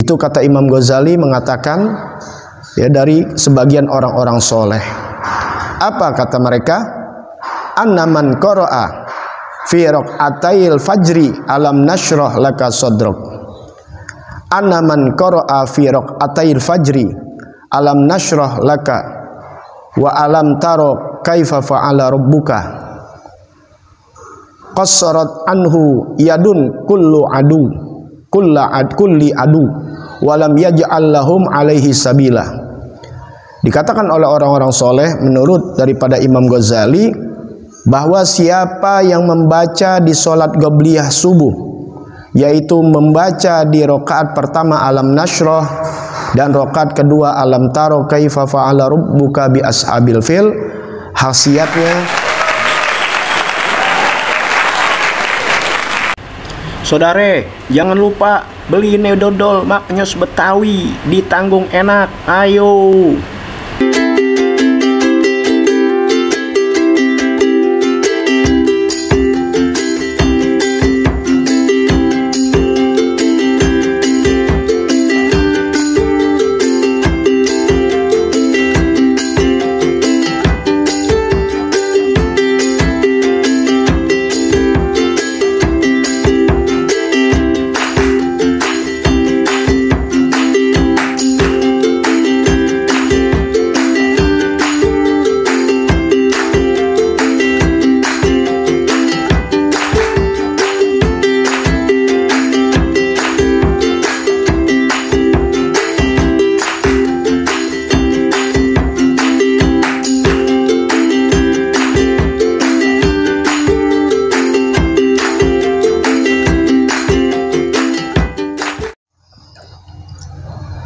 Itu kata Imam Ghazali mengatakan ya dari sebagian orang-orang soleh. Apa kata mereka? Anna man qara'a fi raq'atail fajri alam nashrah laka sadrak. Anna man qara'a fi raq'atail fajri alam nashrah laka wa alam taro kaifa fa'ala rabbuka. Qassarat anhu yadun kullu adu kulli adu walam yaj'al lahum alaihi sabila. Dikatakan oleh orang-orang soleh menurut daripada Imam Ghazali bahwa siapa yang membaca di sholat qobliyah subuh, yaitu membaca di rakaat pertama alam nashrah dan rakaat kedua alam taro kaifa fa'ala rabbuka bi ashabil fil, khasiatnya saudare, jangan lupa beli dodol maknyos Betawi, ditanggung enak, ayo.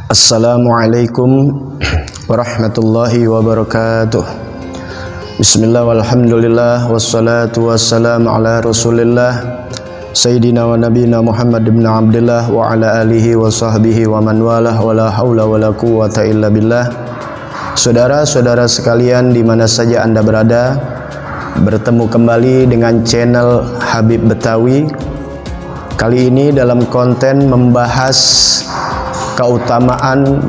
Assalamualaikum warahmatullahi wabarakatuh. Bismillah walhamdulillah wassalatu wassalamu ala rasulillah Sayyidina wa nabina Muhammad ibn Abdullah wa ala alihi wa sahbihi wa man walah wa la hawla wa la quwwata illa billah. Saudara-saudara sekalian di mana saja Anda berada, bertemu kembali dengan channel Habib Betawi. Kali ini dalam konten membahas keutamaan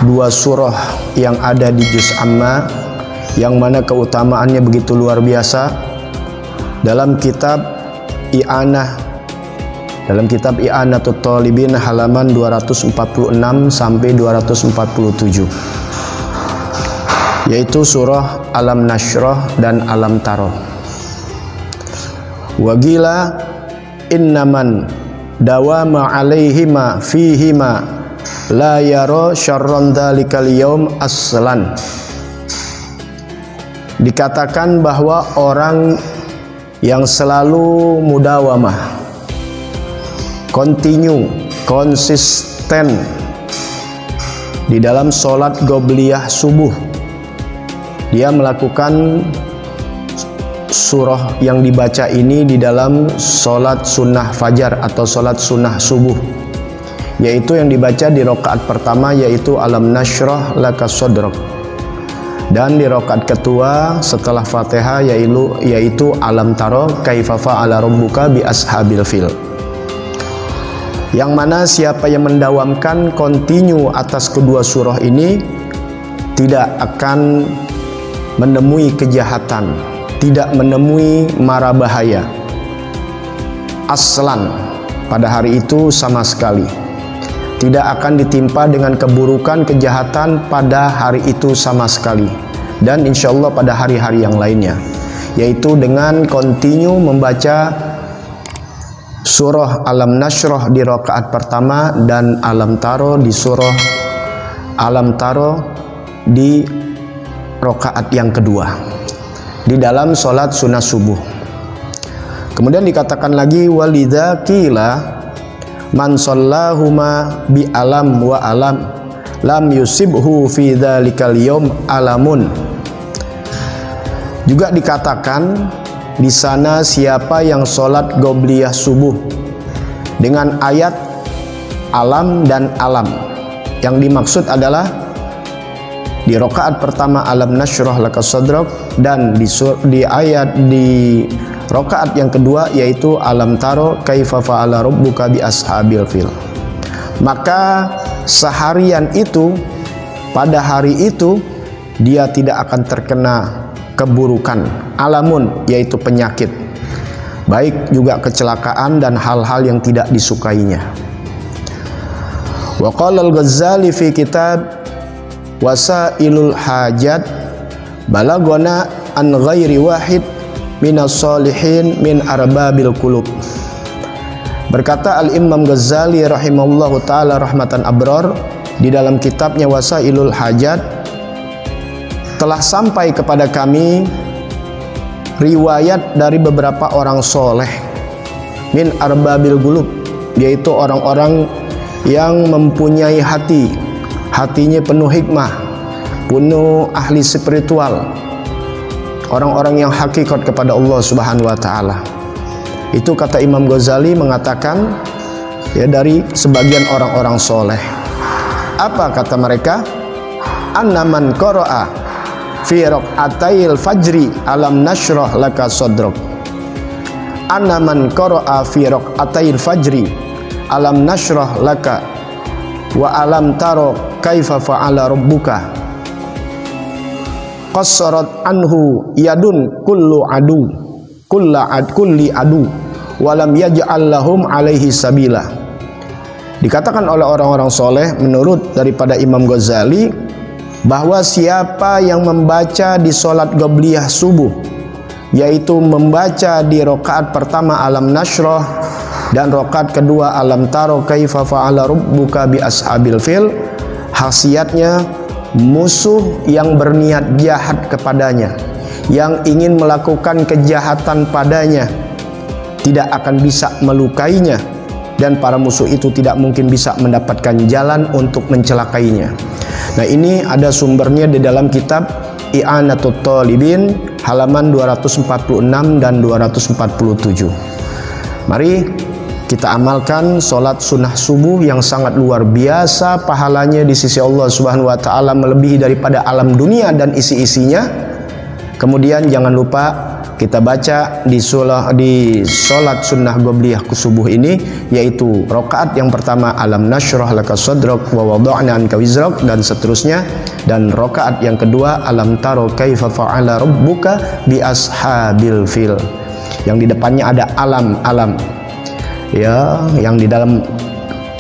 dua surah yang ada di juz Amma, yang mana keutamaannya begitu luar biasa. Dalam kitab I'anatul Talibin halaman 246 sampai 247, yaitu surah Alam Nashrah dan Alam Taro. Wagila innaman dawama alaihima fihima la yaro syarron dalikal yaum aslan. Dikatakan bahwa orang yang selalu mudawamah, continue, konsisten di dalam sholat qobliyah subuh, dia melakukan surah yang dibaca ini di dalam sholat sunnah fajar atau sholat sunnah subuh, yaitu yang dibaca di rakaat pertama yaitu Alam Nashrah laka sadrak, dan di rakaat kedua setelah Fatihah yaitu Alam Taro kaifa fa'ala rabbuka bi ashabil fil. Yang mana siapa yang mendawamkan kontinu atas kedua surah ini tidak akan menemui kejahatan, tidak menemui mara bahaya aslan pada hari itu sama sekali. Tidak akan ditimpa dengan keburukan, kejahatan pada hari itu sama sekali, dan insya Allah pada hari-hari yang lainnya, yaitu dengan kontinu membaca surah Alam Nashrah di rakaat pertama dan Alam Taro di surah Alam Taro di rakaat yang kedua di dalam sholat sunnah subuh. Kemudian dikatakan lagi walidza qila man shallahuma bi alam wa alam lam yusibhu fi dzalikal yaum alamun. Juga dikatakan di sana siapa yang sholat qobliyah subuh dengan ayat alam dan alam, yang dimaksud adalah di rakaat pertama Alam Nashrah laka sadrak, dan di rakaat yang kedua yaitu Alam Taro kaifa fa'ala rabbuka bi ashabil fil. maka seharian itu, pada hari itu dia tidak akan terkena keburukan, alamun yaitu penyakit, baik juga kecelakaan dan hal-hal yang tidak disukainya. Wa qala al-Ghazali fi kitab Wasailul Hajat balagona an ghairi wahid minas solihin min arbabil qulub. Berkata Al-Imam Ghazali rahimahullahu ta'ala rahmatan abrar di dalam kitabnya Wasailul Hajat, telah sampai kepada kami riwayat dari beberapa orang soleh min arbabil qulub, yaitu orang-orang yang mempunyai hati, hatinya penuh hikmah, penuh ahli spiritual, orang-orang yang hakikat kepada Allah Subhanahu wa taala. Itu kata Imam Ghazali mengatakan ya dari sebagian orang-orang soleh. Apa kata mereka? Annaman qara'a fi raq'atayil fajri alam nashrah laka sadrak. Annaman qara'a fi raq'atayil fajri alam nashrah laka wa alam taro kaifa fa'ala rabbuka qassarat anhu yadun kullu adu kulli adu walam yaj'al lahum alaihi sabila. Dikatakan oleh orang-orang soleh menurut daripada Imam Ghazali bahwa siapa yang membaca di sholat qobliyah subuh, yaitu membaca di rakaat pertama alam nashrah dan rakaat kedua alam taro kaifa fa'ala rabbuka bi ashabil fil, khasiatnya musuh yang berniat jahat kepadanya, yang ingin melakukan kejahatan padanya, tidak akan bisa melukainya, dan para musuh itu tidak mungkin bisa mendapatkan jalan untuk mencelakainya. Nah, ini ada sumbernya di dalam kitab I'anatut Thalibin halaman 246 dan 247. Mari kita amalkan sholat sunnah subuh yang sangat luar biasa pahalanya di sisi Allah Subhanahu wa taala, melebihi daripada alam dunia dan isi-isinya. Kemudian jangan lupa kita baca di sholat sunnah qobliyah subuh ini, yaitu rakaat yang pertama alam nashrah laka sadrak wa wada'na anka wizrak dan seterusnya, dan rakaat yang kedua alam taro kaifa fa'ala rabbuka bi ashabil fil, yang di depannya ada alam ya, yang di dalam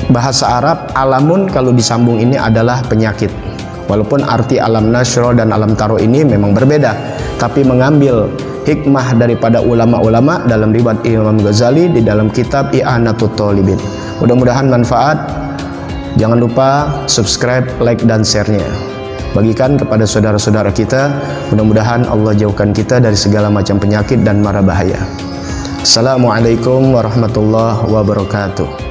bahasa Arab alamun kalau disambung ini adalah penyakit. Walaupun arti alam nashrah dan alam taro ini memang berbeda, tapi mengambil hikmah daripada ulama-ulama dalam riwayat Imam Ghazali di dalam kitab I'anatut Thalibin. Mudah-mudahan manfaat. Jangan lupa subscribe, like, dan share-nya. Bagikan kepada saudara-saudara kita. Mudah-mudahan Allah jauhkan kita dari segala macam penyakit dan mara bahaya. Assalamualaikum warahmatullahi wabarakatuh.